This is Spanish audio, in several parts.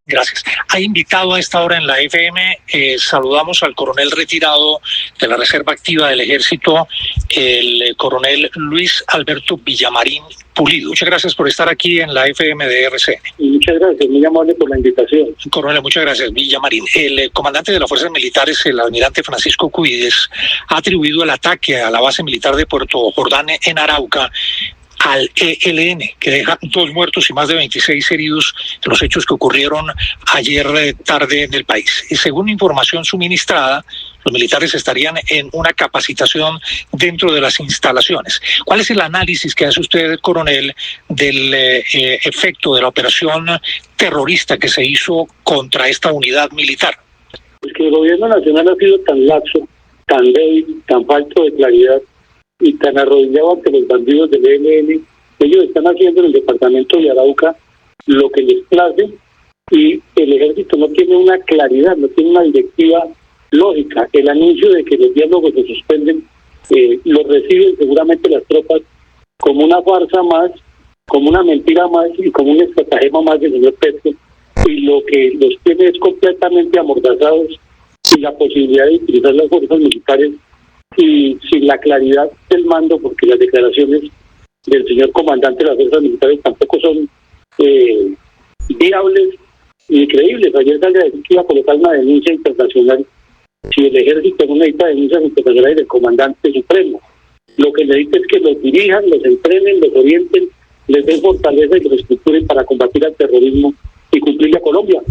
Gracias. Ha invitado a esta hora en la FM, saludamos al coronel retirado de la Reserva Activa del Ejército, el coronel Luis Alberto Villamarín Pulido. Muchas gracias por estar aquí en la FM de RCN. Muchas gracias, muy amable por la invitación. Coronel, muchas gracias. Villamarín, el comandante de las Fuerzas Militares, el almirante Francisco Cuides, ha atribuido el ataque a la base militar de Puerto Jordán en Arauca al ELN, que deja 2 muertos y más de 26 heridos en los hechos que ocurrieron ayer tarde en el país. Y según información suministrada, los militares estarían en una capacitación dentro de las instalaciones. ¿Cuál es el análisis que hace usted, coronel, del efecto de la operación terrorista que se hizo contra esta unidad militar? Es que el gobierno nacional ha sido tan laxo, tan débil, tan falto de claridad y tan arrodillado ante los bandidos del ELN. Ellos están haciendo en el departamento de Arauca lo que les place y el ejército no tiene una claridad, no tiene una directiva lógica. El anuncio de que los diálogos se suspenden lo reciben seguramente las tropas como una farsa más, como una mentira más y como un estratagema más del señor Petro, y lo que los tiene es completamente amordazados sin la posibilidad de utilizar las fuerzas militares y sin la claridad del mando, porque las declaraciones del señor comandante de las fuerzas militares tampoco son viables ni creíbles. Ayer salió a decir que iba a colocar una denuncia internacional. Si el ejército no necesita denuncias internacionales del comandante supremo, lo que necesita es que los dirijan, los entrenen, los orienten, les den fortaleza y los estructuren para combatir al terrorismo y cumplirle a Colombia.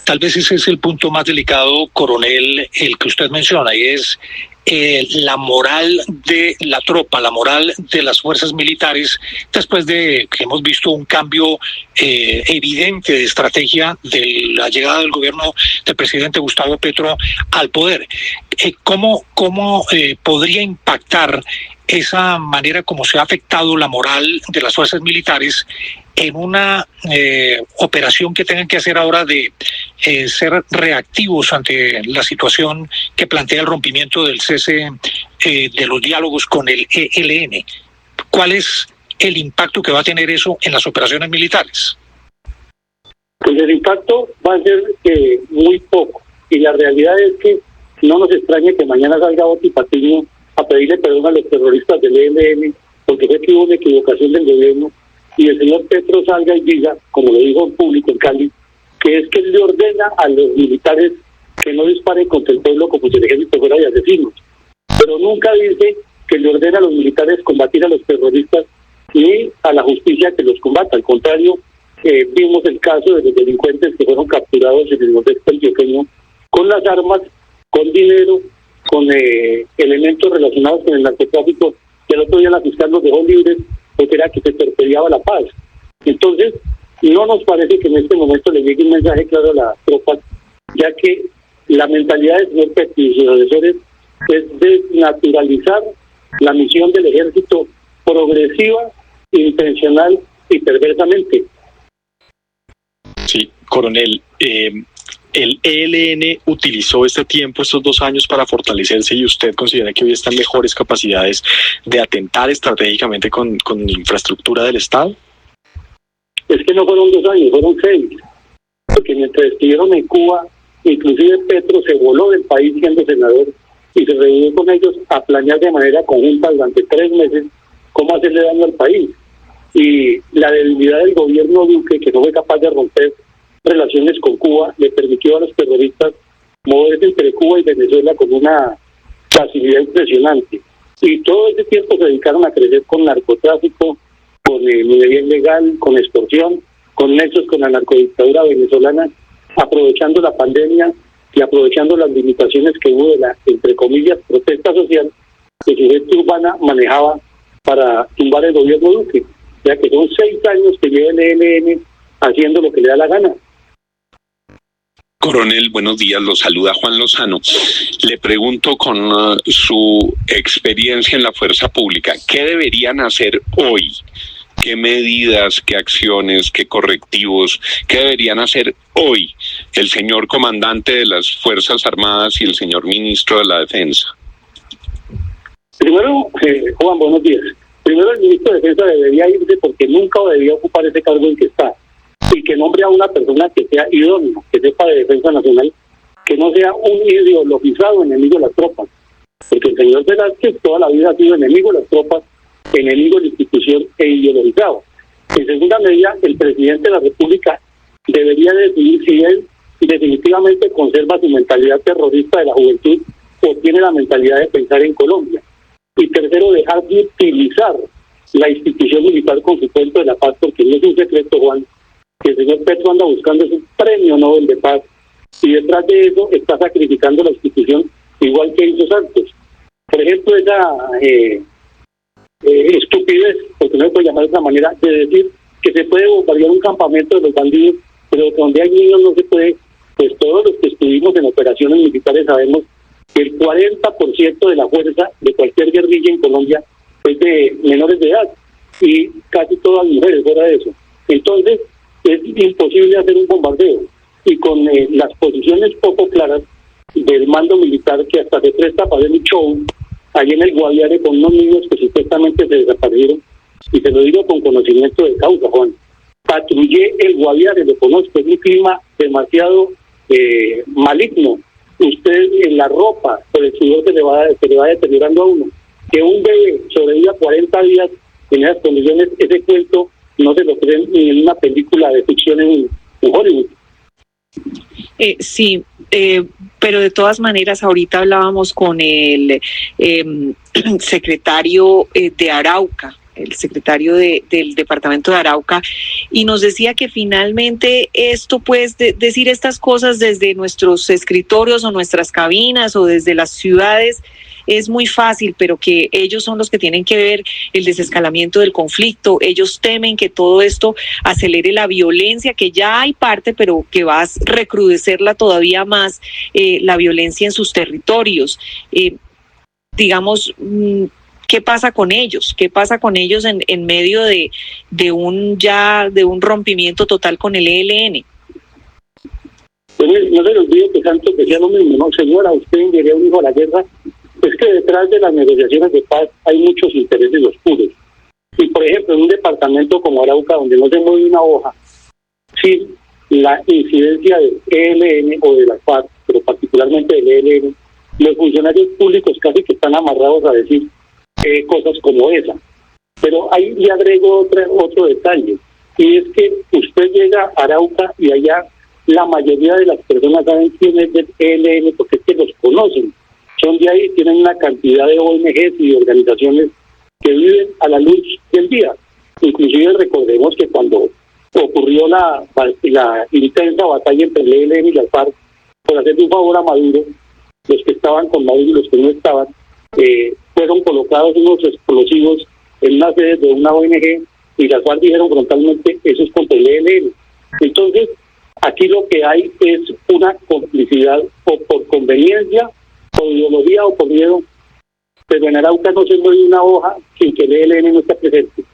Tal vez ese es el punto más delicado, coronel, el que usted menciona, y es la moral de la tropa, la moral de las fuerzas militares, después de que hemos visto un cambio evidente de estrategia de la llegada del gobierno del presidente Gustavo Petro al poder. ¿Cómo podría impactar esa manera como se ha afectado la moral de las fuerzas militares en una operación que tengan que hacer ahora de ser reactivos ante la situación que plantea el rompimiento del cese de los diálogos con el ELN? ¿Cuál es el impacto que va a tener eso en las operaciones militares? Pues el impacto va a ser muy poco, y la realidad es que no nos extrañe que mañana salga Oti Patiño a pedirle perdón a los terroristas del ELN, porque fue que hubo una equivocación del gobierno, y el señor Petro salga y diga, como lo dijo en público en Cali, que es que él le ordena a los militares que no disparen contra el pueblo como si el ejército fuera de asesinos. Pero nunca dice que le ordena a los militares combatir a los terroristas ni a la justicia que los combata. Al contrario, vimos el caso de los delincuentes que fueron capturados en el nordeste antioqueño con las armas, con dinero, con elementos relacionados con el narcotráfico, que el otro día la fiscal los dejó libres porque era que se torpedeaba la paz. Entonces, no nos parece que en este momento le llegue un mensaje claro a las tropas, ya que la mentalidad del señor Petro y sus asesores es desnaturalizar la misión del ejército progresiva, intencional y perversamente. Sí, coronel, el ELN utilizó este tiempo, estos 2 años, para fortalecerse, y usted considera que hoy están en mejores capacidades de atentar estratégicamente con infraestructura del Estado. Es que no fueron 2 años, fueron 6, porque mientras estuvieron en Cuba, inclusive Petro se voló del país siendo senador y se reunió con ellos a planear de manera conjunta durante 3 meses cómo hacerle daño al país. Y la debilidad del gobierno Duque, que no fue capaz de romper relaciones con Cuba, le permitió a los terroristas moverse entre Cuba y Venezuela con una facilidad impresionante. Y todo ese tiempo se dedicaron a crecer con narcotráfico, con minería ilegal, con extorsión, con nexos con la narcodictadura venezolana, aprovechando la pandemia y aprovechando las limitaciones que hubo de la, entre comillas, protesta social que su gente urbana manejaba para tumbar el gobierno Duque, ya que son 6 años que lleva el ELN haciendo lo que le da la gana. Coronel, buenos días, lo saluda Juan Lozano. Le pregunto, con su experiencia en la fuerza pública, ¿qué deberían hacer hoy? ¿Qué medidas, qué acciones, qué correctivos, qué deberían hacer hoy el señor comandante de las Fuerzas Armadas y el señor ministro de la Defensa? Primero, Juan, buenos días. Primero, el ministro de Defensa debería irse porque nunca debería ocupar ese cargo en que está. y que nombre a una persona que sea idónea, que sepa de defensa nacional, que no sea un ideologizado enemigo de las tropas, porque el señor Velázquez toda la vida ha sido enemigo de las tropas, enemigo de la institución e ideologizado. En segunda medida, el presidente de la República debería decidir si él definitivamente conserva su mentalidad terrorista de la juventud o tiene la mentalidad de pensar en Colombia. Y tercero, dejar de utilizar la institución militar con su cuento de la paz, porque no es un secreto, Juan, que el señor Petro anda buscando ese premio Nobel de Paz, y detrás de eso está sacrificando la institución igual que hizo Santos. Por ejemplo, esa estupidez, porque no se puede llamar de esa manera, de decir que se puede bombardear un campamento de los bandidos, pero donde hay niños no se puede. Pues todos los que estuvimos en operaciones militares sabemos que el 40% de la fuerza de cualquier guerrilla en Colombia es de menores de edad, y casi todas mujeres fuera de eso. Entonces, es imposible hacer un bombardeo, y con las posiciones poco claras del mando militar, que hasta se presta para hacer un show allí en el Guaviare con unos niños que supuestamente se desaparecieron, y se lo digo con conocimiento de causa, Juan. Patrullé el Guaviare, lo conozco, es un clima demasiado maligno. Usted en la ropa, por el sudor se le va deteriorando a uno. Que un bebé sobreviva 40 días en esas condiciones, ese cuento no se lo creen ni en una película de ficción en Hollywood. Sí, pero de todas maneras ahorita hablábamos con el secretario de Arauca, el secretario del departamento de Arauca, y nos decía que finalmente esto, pues, decir estas cosas desde nuestros escritorios o nuestras cabinas o desde las ciudades es muy fácil, pero que ellos son los que tienen que ver el desescalamiento del conflicto. Ellos temen que todo esto acelere la violencia, que ya hay parte, pero que va a recrudecerla todavía más, la violencia en sus territorios. Digamos, ¿qué pasa con ellos? ¿Qué pasa con ellos en medio de un rompimiento total con el ELN? No se les olvide que Santos decía lo mismo, ¿no? Señora, usted enviaría un hijo a la guerra. Es que detrás de las negociaciones de paz hay muchos intereses oscuros. Y por ejemplo, en un departamento como Arauca, donde no se mueve una hoja, sin la incidencia del ELN o de la FARC, pero particularmente del ELN, los funcionarios públicos casi que están amarrados a decir cosas como esa. Pero ahí le agrego otro detalle, y es que usted llega a Arauca y allá la mayoría de las personas saben quién es del ELN, porque es que los conocen. Son de ahí, tienen una cantidad de ONGs y organizaciones que viven a la luz del día. Inclusive recordemos que cuando ocurrió la intensa batalla entre el ELN y la FARC, por hacerle un favor a Maduro, los que estaban con Maduro y los que no estaban, fueron colocados unos explosivos en una sede de una ONG, y las FARC dijeron frontalmente, eso es contra el ELN. Entonces, aquí lo que hay es una complicidad, o por conveniencia, por ideología o por miedo, pero en Arauca no se mueve una hoja sin que el ELN no esté presente.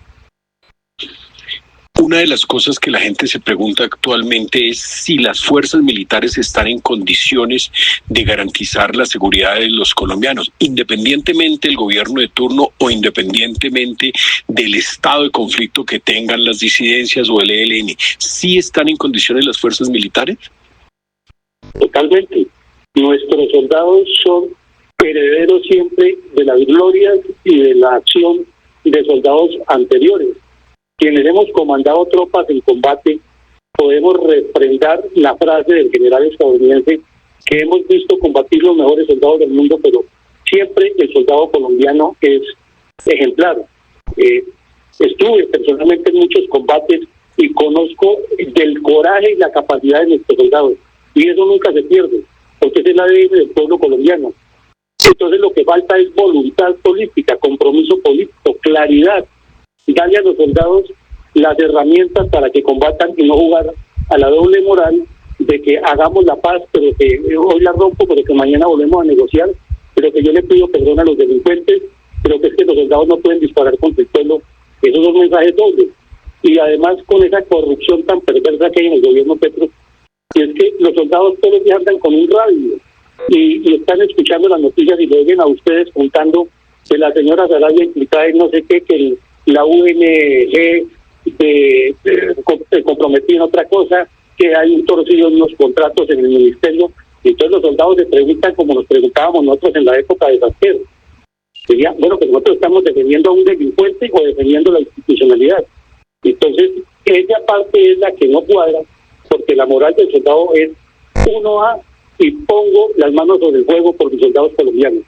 Una de las cosas que la gente se pregunta actualmente es si las fuerzas militares están en condiciones de garantizar la seguridad de los colombianos, independientemente del gobierno de turno o independientemente del estado de conflicto que tengan las disidencias o el ELN. ¿Sí están en condiciones las fuerzas militares? Totalmente. Nuestros soldados son herederos siempre de las glorias y de la acción de soldados anteriores. Quienes hemos comandado tropas en combate, podemos refrendar la frase del general estadounidense que hemos visto combatir los mejores soldados del mundo, pero siempre el soldado colombiano es ejemplar. Estuve personalmente en muchos combates y conozco del coraje y la capacidad de nuestros soldados, y eso nunca se pierde, porque es el ADN del pueblo colombiano. Entonces lo que falta es voluntad política, compromiso político, claridad, darle a los soldados las herramientas para que combatan y no jugar a la doble moral de que hagamos la paz, pero que hoy la rompo, pero que mañana volvemos a negociar, pero que yo le pido perdón a los delincuentes, pero que es que los soldados no pueden disparar contra el pueblo. Esos son mensajes dobles. Y además con esa corrupción tan perversa que hay en el gobierno Petro, y es que los soldados todos los días andan con un radio y están escuchando las noticias y le oyen a ustedes contando que la señora Sarabia implicada en no sé qué, que la UNG comprometido en otra cosa, que hay un torcido en unos contratos en el ministerio. Y entonces los soldados se preguntan como nos preguntábamos nosotros en la época de Santiago. Sería, bueno, que nosotros estamos defendiendo a un delincuente o defendiendo la institucionalidad. Entonces, esa parte es la que no cuadra, porque la moral del soldado es uno va y pongo las manos sobre el fuego por mis soldados colombianos.